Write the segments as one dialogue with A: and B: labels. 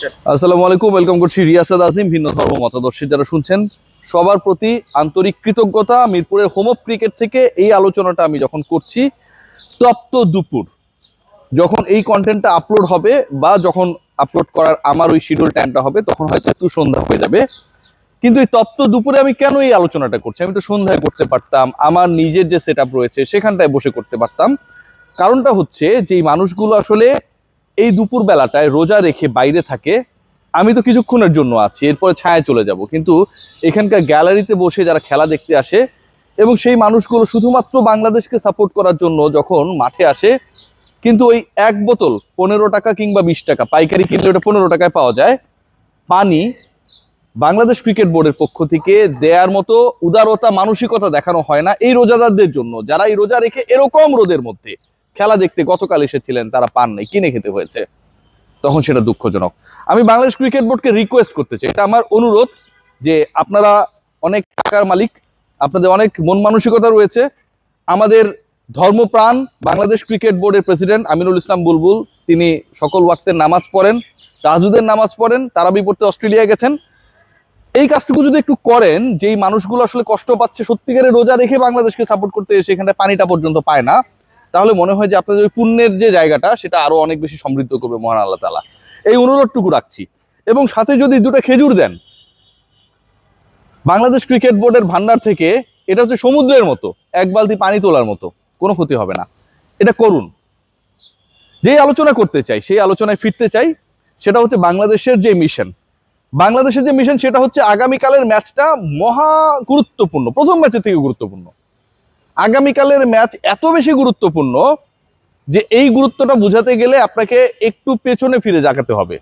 A: আসসালামু আলাইকুম, ওয়েলকাম করছি রিয়াসাদ আজিম। ভিন্ন ধর্ম মতাদর্শী যারা শুনছেন সবার প্রতি আন্তরিক কৃতজ্ঞতা। মিরপুরের হোম অফ ক্রিকেট থেকে এই আলোচনাটা আমি যখন করছি, তপ্ত দুপুর যখন এই কন্টেন্টটা আপলোড হবে বা যখন আপলোড করার আমার ওই শিডিউল টাইমটা হবে, তখন হয়তো একটু সন্ধ্যা হয়ে যাবে। কিন্তু এই তপ্ত দুপুরে আমি কেন এই আলোচনাটা করছি? আমি তো সন্ধ্যায় করতে পারতাম, আমার নিজের যে সেট আপ রয়েছে সেখানটায় বসে করতে পারতাম। কারণটা হচ্ছে যে মানুষগুলো আসলে এই দুপুর বেলাটায় রোজা রেখে বাইরে থাকে। আমি তো কিছুক্ষণের জন্য আছি, এরপরে ছায়ায় চলে যাব, কিন্তু এখানকার গ্যালারিতে বসে যারা খেলা দেখতে আসে এবং সেই মানুষগুলো শুধুমাত্র বাংলাদেশকে সাপোর্ট করার জন্য যখন মাঠে আসে, কিন্তু ওই এক বোতল 15 টাকা কিংবা 20 টাকা পাইকারি কিনলে ওটা 15 টাকায় পাওয়া যায় পানি বাংলাদেশ ক্রিকেট বোর্ডের পক্ষ থেকে দেয়ার মতো উদারতা মানসিকতা দেখানো হয় না এই রোজাদারদের জন্য, যারা এই রোজা রেখে এরকম রোদের মধ্যে খেলা দেখতে গতকাল এসেছিলেন, তারা পান নাই, কিনে খেতে হয়েছে। তখন সেটা দুঃখজনক। আমি বাংলাদেশ ক্রিকেট বোর্ডকে রিকোয়েস্ট করতে চাই, এটা আমার অনুরোধ, যে আপনারা অনেক টাকার মালিক, আপনাদের অনেক মন মানসিকতা রয়েছে। আমাদের ধর্মপ্রাণ বাংলাদেশ ক্রিকেট বোর্ডের প্রেসিডেন্ট আমিনুল ইসলাম বুলবুল, তিনি সকল ওয়াক্তের নামাজ পড়েন, তাহাজ্জুদের নামাজ পড়েন, তারাবি পড়তে অস্ট্রেলিয়া গেছেন। এই কাজটুকু যদি একটু করেন, যেই মানুষগুলো আসলে কষ্ট পাচ্ছে সত্যিকারের রোজা রেখে বাংলাদেশকে সাপোর্ট করতে এসে এখানে পানিটা পর্যন্ত পায় না, তাহলে মনে হয় যে আপনাদের ওই পুণ্যের যে জায়গাটা সেটা আরো অনেক বেশি সমৃদ্ধ করবে মহান আল্লাহ তাআলা। এই অনুরোধটুকু রাখছি। এবং সাথে যদি দুটো খেজুর দেন বাংলাদেশ ক্রিকেট বোর্ডের ভান্ডার থেকে, এটা হচ্ছে সমুদ্রের মতো, এক বালতি পানি তোলার মতো, কোনো ক্ষতি হবে না, এটা করুন। যেই আলোচনা করতে চাই, সেই আলোচনায় ফিরতে চাই। সেটা হচ্ছে বাংলাদেশের যে মিশন, সেটা হচ্ছে আগামীকালের ম্যাচটা মহা গুরুত্বপূর্ণ, প্রথম ম্যাচের থেকে গুরুত্বপূর্ণ। আগামীকালের ম্যাচ এত বেশি গুরুত্বপূর্ণ যে এই গুরুত্বটা বোঝাতে গেলে আপনাকে একটু পেছনে ফিরে জাগাতে হবে।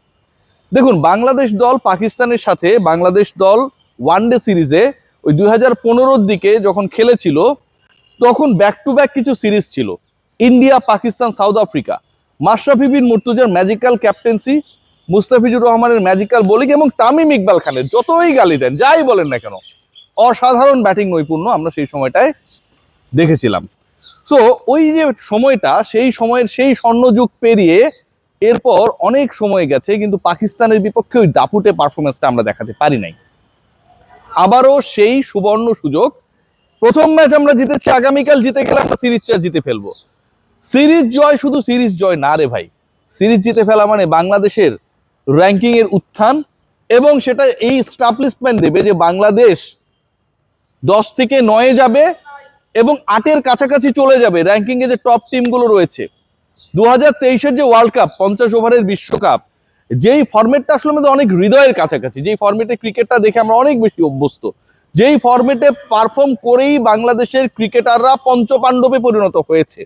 A: দেখুন, বাংলাদেশ দল পাকিস্তানের সাথে, বাংলাদেশ দল ওয়ানডে সিরিজে ওই 2015-র দিকে যখন খেলেছিল, তখন ব্যাক টু ব্যাক কিছু সিরিজ ছিল, India, Pakistan, South Africa. Mashrafe Bin মুর্তজার ম্যাজিক্যাল ক্যাপ্টেন্সি, মুস্তাফিজুর রহমানের ম্যাজিক্যাল বোলিং এবং তামিম ইকবাল খানের, যতই গালি দেন যাই বলেন না কেন, অসাধারণ ব্যাটিং নৈপুণ্য আমরা সেই সময়টায় দেখেছিলাম। সো ওই যে সময়টা, সেই সময়ের সেই স্বর্ণযুগ পেরিয়ে এরপর অনেক সময় গেছে, কিন্তু পাকিস্তানের বিপক্ষে ওই দাপুটে পারফরমেন্সটা আমরা দেখাতে পারি নাই। আবারও সেই সুবর্ণ সুযোগ। প্রথম ম্যাচ আমরা জিতেছি, আগামীকাল জিতে গেলে আমরা সিরিজটা জিতে ফেলবো। সিরিজ জয় শুধু সিরিজ জয় না রে ভাই, সিরিজ জিতে ফেলা মানে বাংলাদেশের র্যাঙ্কিং এর উত্থান, এবং সেটা এই স্টাবলিশমেন্ট দেবে যে বাংলাদেশ 10 থেকে 9 যাবে এবং 8-এর কাছাকাছি চলে যাবে র্যাঙ্কিং এ যে টপ টিমগুলো রয়েছে। 2023-এর যে ওয়ার্ল্ড কাপ, 50 ওভারের বিশ্বকাপ, যেই ফরম্যাটটা আসলে আমাদের অনেক হৃদয়ের কাছাকাছি, যেই ফরম্যাটে ক্রিকেটটা দেখে আমরা অনেক বেশি অভ্যস্ত, যেই ফরম্যাটে পারফর্ম করেই বাংলাদেশের ক্রিকেটাররা পঞ্চপাণ্ডবে পরিণত হয়েছে,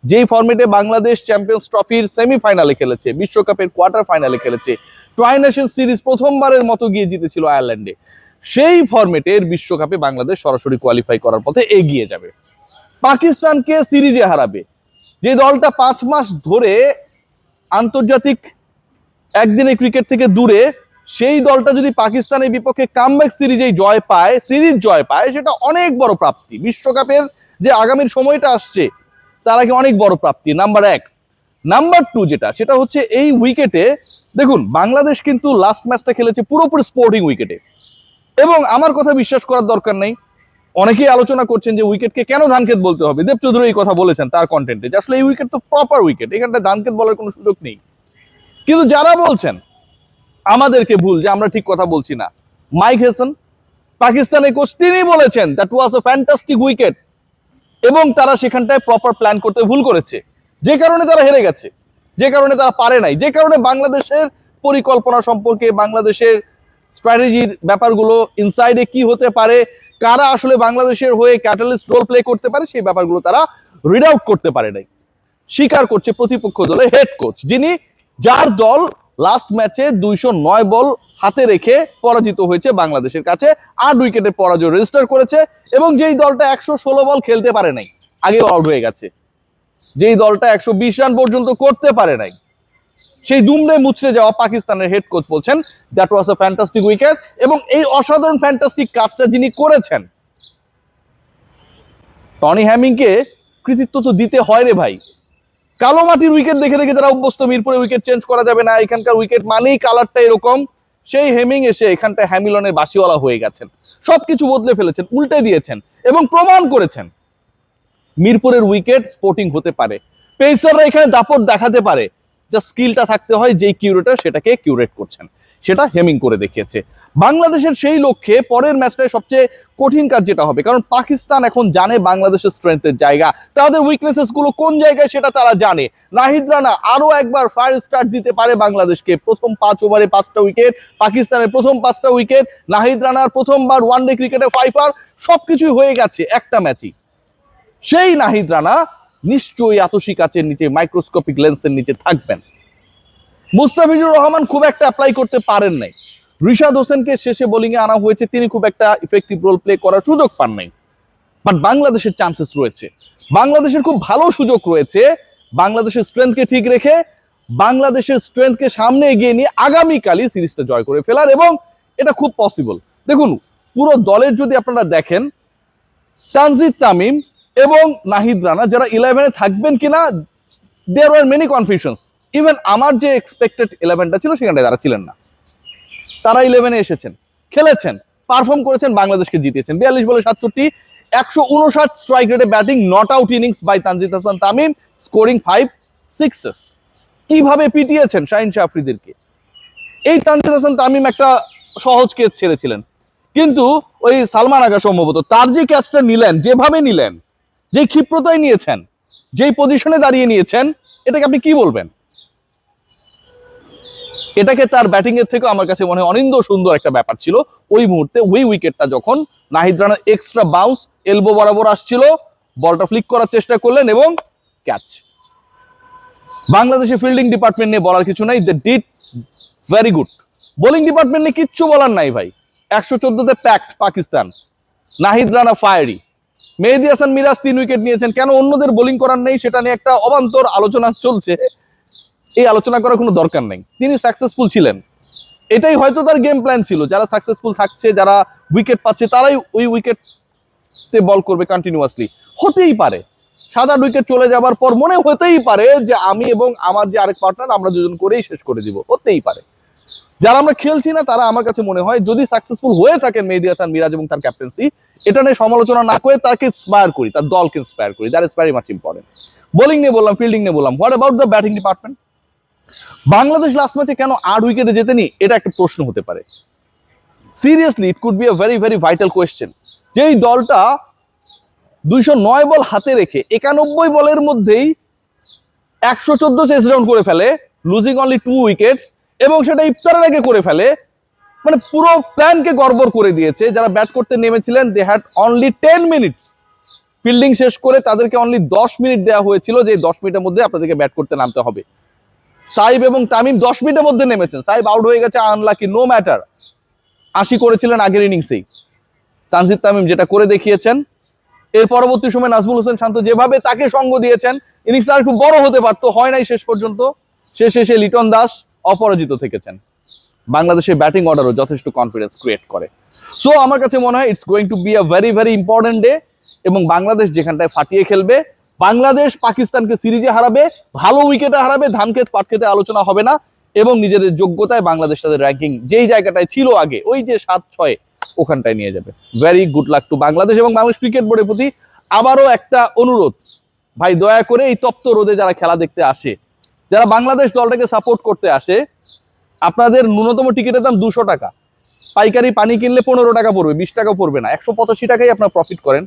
A: যেই ফরম্যাটে বাংলাদেশ চ্যাম্পিয়ন্স ট্রফির সেমিফাইনালে খেলেছে, বিশ্বকাপের কোয়ার্টার ফাইনালে খেলেছে, ট্রাই নেশন সিরিজ প্রথমবারের মতো গিয়ে জিতেছিল আয়ারল্যান্ডে, সেই ফরম্যাটের বিশ্বকাপে বাংলাদেশ সরাসরি কোয়ালিফাই করার পথে এগিয়ে যাবে। পাকিস্তানকে সিরিজে হারাবে, যে দলটা 5 মাস ধরে আন্তর্জাতিক একদিনের ক্রিকেট থেকে দূরে, সেই দলটা যদি পাকিস্তানের বিপক্ষে কামব্যাক সিরিজেই জয় পায়, সিরিজ জয় পায়, সেটা অনেক বড় প্রাপ্তি। বিশ্বকাপের যে আগামীর সময়টা আসছে তার আগে অনেক বড় প্রাপ্তি, নাম্বার 1। নাম্বার 2 যেটা, সেটা হচ্ছে এই উইকেটে, দেখুন বাংলাদেশ কিন্তু লাস্ট ম্যাচটা খেলেছে পুরোপুরি স্পোর্টিং উইকেটে, এবং আমার কথা বিশ্বাস করার দরকার নেই, অনেকেই আলোচনা করছেন যে উইকেটকে কেন ধানক্ষেত বলতে হবে। দেব চৌধুরী এই কথা বলেছেন তার কন্টেন্টে, যে আসলে এই উইকেট তো প্রপার উইকেট, এখানটা ধানক্ষেত বলার কোনো সুযোগ নেই। কিন্তু যারা বলছেন আমাদেরকে ভুল, যে আমরা ঠিক কথা বলছি না, মাইক হেসন পাকিস্তানের কোচ, তিনি বলেছেন that was a fantastic wicket, এবং তারা সেখানটায় প্রপার প্ল্যান করতে ভুল করেছে, যে কারণে তারা হেরে গেছে, যে কারণে তারা পারে নাই, যে কারণে বাংলাদেশের পরিকল্পনা সম্পর্কে, বাংলাদেশের স্ট্র্যাটেজির ব্যাপারগুলো, ইনসাইডে কি হতে পারে, কারা আসলে বাংলাদেশের হয়ে ক্যাটালিস্ট রোল প্লে করতে পারে, সেই ব্যাপারগুলো তারা রিড আউট করতে পারে নাই। স্বীকার করছে প্রতিপক্ষ দলের হেড কোচ, যার দল লাস্ট ম্যাচে 209 বল হাতে রেখে পরাজিত হয়েছে বাংলাদেশের কাছে, 8 উইকেটের পরাজয় রেজিস্টার করেছে, এবং যেই দলটা 116 বল খেলতে পারে নাই, আগেও আউট হয়ে গেছে, যেই দলটা 120 রান পর্যন্ত করতে পারে নাই, সেই দুমড়ে মুচড়ে যাওয়া পাকিস্তানের হেড কোচ বলছেন that was a fantastic wicket. এবং এই অসাধারণ ফ্যান্টাস্টিক কাজটা যিনি করেছেন, টনি হ্যামিংকে কৃতিত্ব তো দিতে হয় রে ভাই। কালো মাটির উইকেট দেখে দেখে যারা অভ্যস্ত, মিরপুরে উইকেট চেঞ্জ করা যাবে না, এখানকার উইকেট মানেই কালারটা এরকম, সেই হেমিং এসে এখানটায় হ্যামিলনের বাসিওয়ালা হয়ে গেছেন, সবকিছু বদলে ফেলেছেন, উল্টে দিয়েছেন এবং প্রমাণ করেছেন মিরপুরের উইকেট স্পোর্টিং হতে পারে, পেসাররা এখানে দাপট দেখাতে পারে, যা স্কিলটা থাকতে হয়, যেই কিউরেটর সেটাকে কিউরেট করছেন, সেটা হেমিং করে দেখিয়েছে। বাংলাদেশের সেই লক্ষ্যে পরের ম্যাচটায় সবচেয়ে কঠিন কাজ যেটা হবে, কারণ পাকিস্তান এখন জানে বাংলাদেশের স্ট্রেংথের জায়গা, তাদের উইকনেসেস গুলো কোন জায়গায় সেটা তারা জানে। নাহিদ রানা আরো একবার ফায়ার স্টার্ট দিতে পারে বাংলাদেশকে। প্রথম 5 ওভারে 5টা উইকেট, পাকিস্তানের প্রথম 5টা উইকেট, নাহিদ রানার প্রথমবার ওয়ানডে ক্রিকেটে ফাইপার, সবকিছুই হয়ে গেছে একটা ম্যাচই। সেই নাহিদ রানা নিশ্চয়ই আতশী কাচের নিচে, মাইক্রোস্কোপিক লেন্সের নিচে থাকবেন। মুস্তাফিজুর রহমান খুব একটা অ্যাপ্লাই করতে পারেন নাই, রিশাদ হোসেনকে শেষে বোলিং এ আনা হয়েছে, তিনি খুব একটা ইফেক্টিভ রোল প্লে করার সুযোগ পান নাই। বাট বাংলাদেশের চান্সেস রয়েছে, বাংলাদেশের খুব ভালো সুযোগ রয়েছে, বাংলাদেশের স্ট্রেংথকে ঠিক রেখে, বাংলাদেশের স্ট্রেংথকে সামনে এগিয়ে নিয়ে আগামীকালই সিরিজটা জয় করে ফেলার, এবং এটা খুব পসিবল। দেখুন পুরো দলের যদি আপনারা দেখেন, তানজিদ তামিম এবং নাহিদ রানা যারা 11-এ থাকবেন কিনা, there were many confusions. Even আমার যে এক্সপেক্টেড 11টা ছিল সেখানটায় তারা ছিলেন না, তারা 11-এ এসেছেন, খেলেছেন, পারফর্ম করেছেন, বাংলাদেশকে জিতিয়েছেন। 42 বলে 67, 159 স্ট্রাইক রেটে batting, not out innings by Tanzid Hasan Tamim, scoring 5 sixes. কিভাবে পিটিয়েছেন শাহিন শাহ আফ্রিদিকে। এই তানজিদ হাসান তামিম একটা সহজ ক্যাচ ছেড়েছিলেন, কিন্তু ওই সালমান আগা সম্ভবত তার যে ক্যাচটা নিলেন, যেভাবে নিলেন, যে ক্ষিপ্রতায় নিয়েছেন, যেই পজিশনে দাঁড়িয়ে নিয়েছেন, এটাকে আপনি কি বলবেন? এটাকে তার ব্যাটিং এর থেকে আমার কাছে মনে হয় অনিন্দ সুন্দর একটা ব্যাপার ছিল ওই মুহূর্তে। ওই উইকেটটা যখন Nahid Rana extra bounce elbow বরাবর আসছিল, বলটা ফ্লিক করার চেষ্টা করলেন এবং ক্যাচ। বাংলাদেশের ফিল্ডিং ডিপার্টমেন্ট নিয়ে বলার কিছু নাই, they did very good. Bowling department নিয়ে কিচ্ছু বলার নাই ভাই, 114তে packed Pakistan, Nahid Rana fiery, Mehedi Hasan Miraz 3 wicket নিয়েছেন, কেন অন্যদের বোলিং করার নেই সেটা নিয়ে একটা অবান্তর আলোচনা চলছে। এই আলোচনা করার কোনো দরকার নেই, তিনি সাকসেসফুল ছিলেন, এটাই হয়তো তার গেম প্ল্যান ছিল। যারা সাকসেসফুল থাকছে, যারা উইকেট পাচ্ছে, তারাই ওই উইকেটে বল করবে কন্টিনিউয়াসলি। হতেই পারে 7-8 উইকেট চলে যাবার পর মনে হতেই পারে যে আমি এবং আমার যে আরেক পার্টনার আমরা দুজন করেই শেষ করে দিব, হতেই পারে। যারা আমরা খেলছি না তারা আমার কাছে মনে হয় যদি সাকসেসফুল হয়ে থাকেন মেহেদী হাসান মিরাজ এবং তার ক্যাপ্টেন্সি, এটা নিয়ে সমালোচনা না করে তাকে ইন্সপায়ার করি, তার দলকে ইন্সপায়ার করি, that is very much important. Bowling নিয়ে বললাম, ফিল্ডিং নিয়ে বললাম, what about the batting department? Bangladesh last ম্যাচে কেন 8 উইকেটে জেতেনি, এটা একটা প্রশ্ন হতে পারে। Seriously it could be a very very vital question. যেই দলটা 209 বল হাতে রেখে 91 বলের মধ্যেই 114 চেস রাউন্ড করে ফেলে, লুজিং অনলি 2 উইকেটস, এবং সেটা ইফতারের আগে করে ফেলে, মানে পুরো প্ল্যানকে গড়বড় করে দিয়েছে। যারা ব্যাট করতে নেমেছিলেন they had only 10 minutes, fielding শেষ করে তাদেরকে অনলি 10 মিনিট দেওয়া হয়েছিল, যে 10 মিনিটের মধ্যে আপনাদেরকে ব্যাট করতে নামতে হবে। সাইব এবং তামিম 10 মিনিটের মধ্যে নেমেছেন, সাইব আউট হয়ে গেছে, আনলাকি, নো ম্যাটার, 80 করেছিলেন আগের ইনিংসেই। তানজিদ তামিম যেটা করে দেখিয়েছেন, এর পরবর্তী সময় নাজমুল হোসেন শান্ত যেভাবে তাকে সঙ্গ দিয়েছেন, ইনিংসটা একটু বড় হতে পারতো, হয় নাই শেষ পর্যন্ত। শেষে লিটন দাস অপরাজিত থেকেছেন। বাংলাদেশের ব্যাটিং অর্ডারও যথেষ্ট কনফিডেন্স ক্রিয়েট করে। সো আমার কাছে মনে হয় it's going to be a very very important day, এবং বাংলাদেশ যেখানটায় ফাটিয়ে খেলবে, বাংলাদেশ পাকিস্তানকে সিরিজে হারাবে, ভালো উইকেটে হারাবে, ধান ক্ষেত পাট ক্ষেতে আলোচনা হবে না, এবং নিজেদের যোগ্যতায় বাংলাদেশ তাদের র্যাঙ্কিং যেই জায়গাটায় ছিল আগে, ওই যে 7-6 ওখানটায় নিয়ে যাবে। Very good luck to Bangladesh. এবং বাংলাদেশ ক্রিকেট বোর্ডের প্রতি আবারও একটা অনুরোধ, ভাই দয়া করে এই তপ্ত রোদে যারা খেলা দেখতে আসে, যারা বাংলাদেশ দলটাকে সাপোর্ট করতে আসে, আপনাদের ন্যূনতম টিকিটের দাম 200 টাকা, পাইকারি পানি কিনলে 15 টাকা পড়বে, 20 টাকা পড়বে না, 185 টাকাই আপনার প্রফিট করেন।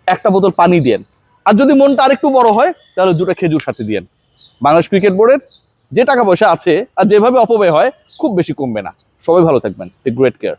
A: একটা বোতল পানি দিয়েন, আর যদি মনটা আরেকটু বড় হয় তাহলে 2টা খেজুর সাথে দিয়েন। বাংলাদেশ ক্রিকেট বোর্ডের যে টাকা পয়সা আছে আর যেভাবে অপব্যয় হয়, খুব বেশি কমবে না। সবাই ভালো থাকবেন, টেক গ্রেট কেয়ার।